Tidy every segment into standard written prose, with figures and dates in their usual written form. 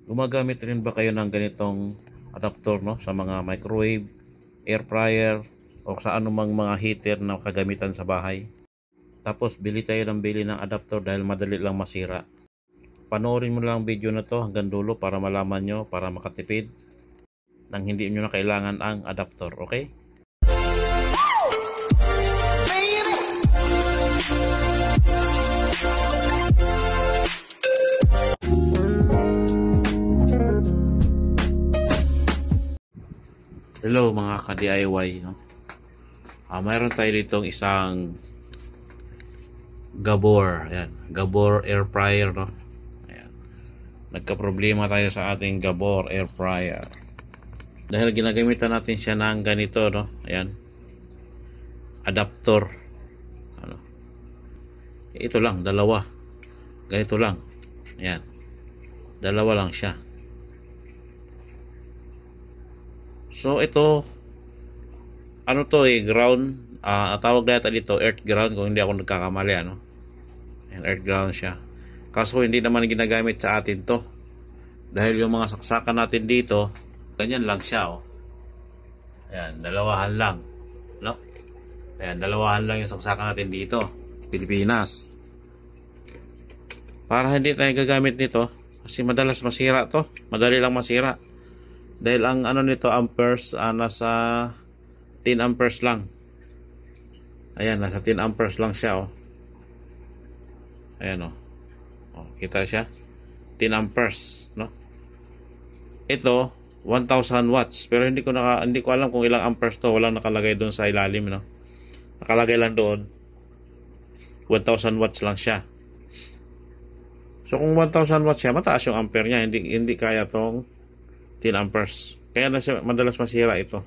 Gumagamit rin ba kayo ng ganitong adapter, no, sa mga microwave, air fryer, o sa anumang mga heater na kagamitan sa bahay? Tapos bili tayo ng bili ng adapter dahil madali lang masira. Panoorin mo lang ang video na to hanggang dulo para malaman nyo, para makatipid nang hindi nyo na kailangan ang adapter, okay? Hello mga ka-DIY, no? Mayroon tayo ditong isang Gabor, ayan, Gabor air fryer, no? Ayan. Nagka-problema tayo sa ating Gabor air fryer. Dahil ginagamitan natin siya ng ganito, no? Ayan. Adapter. Ano? Ito lang, dalawa. Ganito lang. Ayan. Dalawa lang siya. So ito, ano to ground, tawag data dito earth ground kung hindi ako nagkakamali, ano. Ayan, earth ground siya. Kaso hindi naman ginagamit sa atin to. Dahil yung mga saksakan natin dito, ganyan lang siya, oh. Ayan, dalawahan lang, no? Ayan, dalawahan lang yung saksakan natin dito, Pilipinas. Para hindi tayo gagamit nito, kasi madalas masira to, madali lang masira. Dahil ang ano nito, amperes, nasa 10 amperes lang. Ayan, nasa 10 amperes lang siya, oh. Ayan, oh. Oh, kita siya? 10 amperes, no? Ito, 1000 watts. Pero hindi ko alam kung ilang amperes to. Walang nakalagay doon sa ilalim, no? Nakalagay lang doon 1000 watts lang siya. So kung 1000 watts siya, mataas yung ampere niya. Hindi kaya tong 10 amperes. Kaya na siya madalas masira ito.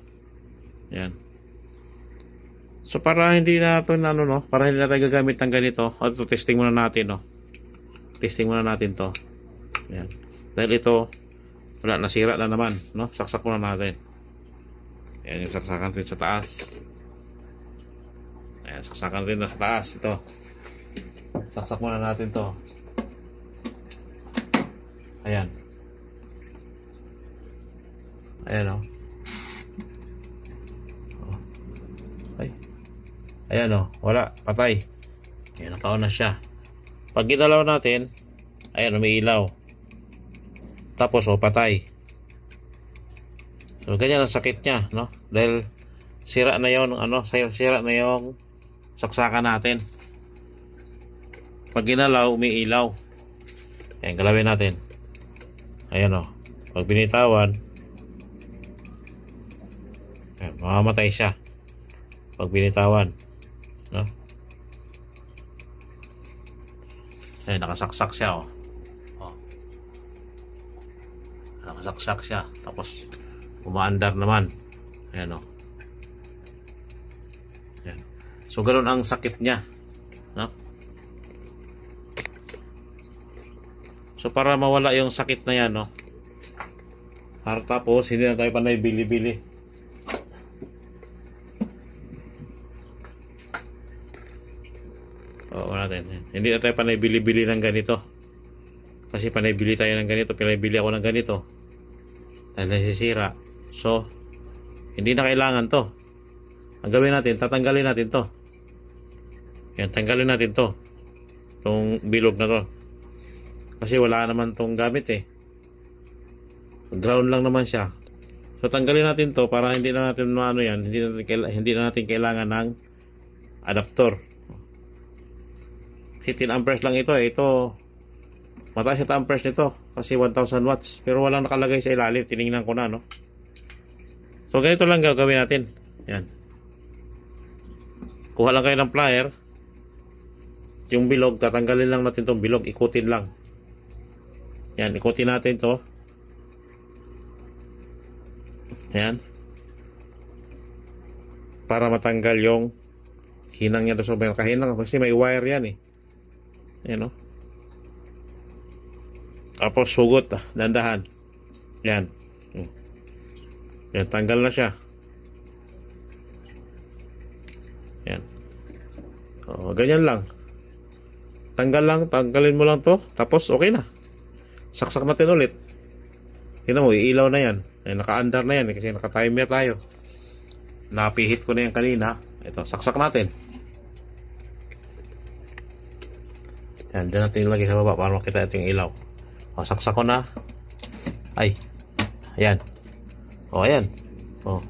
Yan. So para hindi na ito para hindi na tayo gagamit ng ganito, ito testing muna natin, no. Testing muna natin to. Yan. Dahil ito wala, nasira na naman, no. Saksak muna natin. Yan yung saksakan rin sa taas. Ayan, saksakan rin na sa taas ito. Saksak muna natin to. Ayan. Ayan, oh. Ay. Ayan, oh. Wala. Patay. Ayan, naka-on na siya. Pag ginalaw natin, ayan, umiilaw. Tapos, oh, patay. So, ganyan ang sakit niya, no? Dahil sira na yung, sira na yung saksakan natin. Pag ginalaw, umiilaw. Ayan, galawin natin. Ayan, oh. Pag binitawan, ayan, mamamatay siya pag binitawan, no? Ayan, nakasaksak siya, oh. Oh. Nakasaksak siya. Tapos umaandar naman. Ayan, oh. Ayan. So ganoon ang sakit niya, no? So para mawala yung sakit na yan, no? Para tapos hindi na tayo panay bili-bili. Oo natin. Hindi na tayo panay bili-bili ng ganito. Kasi panay bili tayo ng ganito, panay bili ako ng ganito. Dahil nasisira. So, hindi na kailangan to. Ang gawin natin, tatanggalin natin to. Yan, tanggalin natin to. Itong bilog na to. Kasi wala naman tong gamit, eh. Ground lang naman siya. So, tanggalin natin to para hindi na natin yan. Hindi na natin kailangan ng adapter. 10 amperes lang ito, eh. Ito, mataas yung amperes nito kasi 1000 watts. Pero walang nakalagay sa ilalim. Tinignan ko na, no? So, ganito lang gagawin natin. Yan. Kuha lang kayo ng plier. Yung bilog, tatanggalin lang natin tong bilog. Ikutin lang. Yan, ikutin natin to. Yan. Para matanggal yung hinang niya. So, may kahinang kasi may wire yan, eh. Yan, no? Tapos sugot, dandahan. Yan. Yan, tanggal na siya. Yan. O, ganyan lang. Tanggalin mo lang to. Tapos okay na. Saksak natin ulit. Tingnan mo, iilaw na yan. Ay, naka-under na yan kasi naka-timer tayo. Napihit ko na yan kanina. Ito, saksak natin. Yan, dyan natin ilagay sa baba para makita natin yung ilaw. O, saksak ko na. Ay, ayan. O, ayan. O,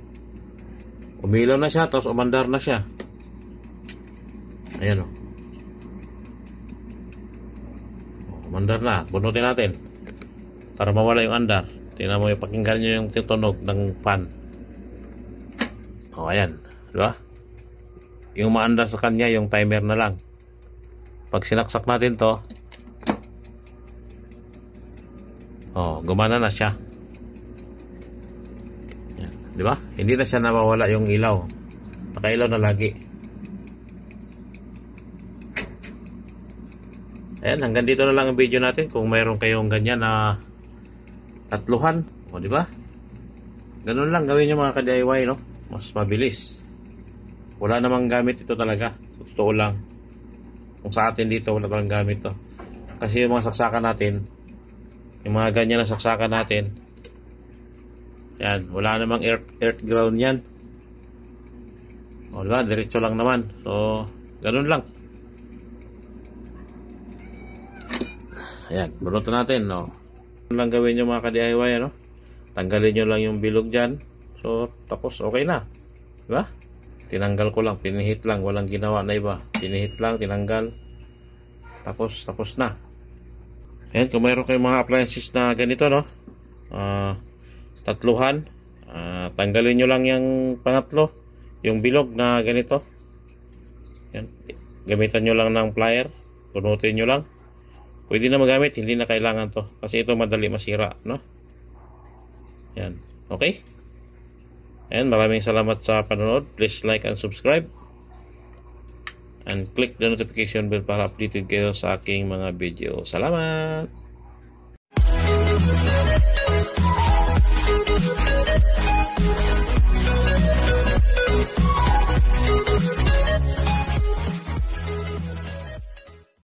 umilaw na siya, tapos umandar na siya. Ayan o. Umandar na, bunutin natin para mawala yung andar. Tingnan mo, yung pakinggan nyo yung tunog ng fan. O, ayan. Diba? Yung maandar sa kanya, yung timer na lang. Pag sinaksak natin to, gumana na siya. Yan, di ba? Hindi na siya nawawala yung ilaw. Nakailaw na lagi. Ayan, hanggang dito na lang ang video natin. Kung mayroon kayong ganyan na tatluhan, di ba? Ganun lang gawin nyo mga ka-DIY, no? Mas mabilis. Wala namang gamit ito talaga. Totoo lang. Kung sa atin dito, wala talang gamit to. Kasi yung mga saksakan natin, yung mga ganyan na saksakan natin, yan, wala namang earth ground yan. O, diba? Diretso lang naman. So, ganun lang. Ayan, bunutin natin, no? Ganun lang gawin nyo mga ka-DIY, ano? Tanggalin nyo lang yung bilog dyan. So, tapos, okay na. Diba? Tinanggal ko lang, pinihit lang, walang ginawa na iba. Pinihit lang, tinanggal. Tapos na. Ayan, kung mayroon kayong mga appliances na ganito, no? Tatluhan. Tanggalin nyo lang yung pangatlo. Yung bilog na ganito. Ayan. Gamitan nyo lang ng plier. Punutin nyo lang. Pwede na magamit, hindi na kailangan to. Kasi ito madali masira, no? Ayan. Okay? And maraming salamat sa panonood. Please like and subscribe. And click the notification bell para updated kayo sa aking mga video. Salamat!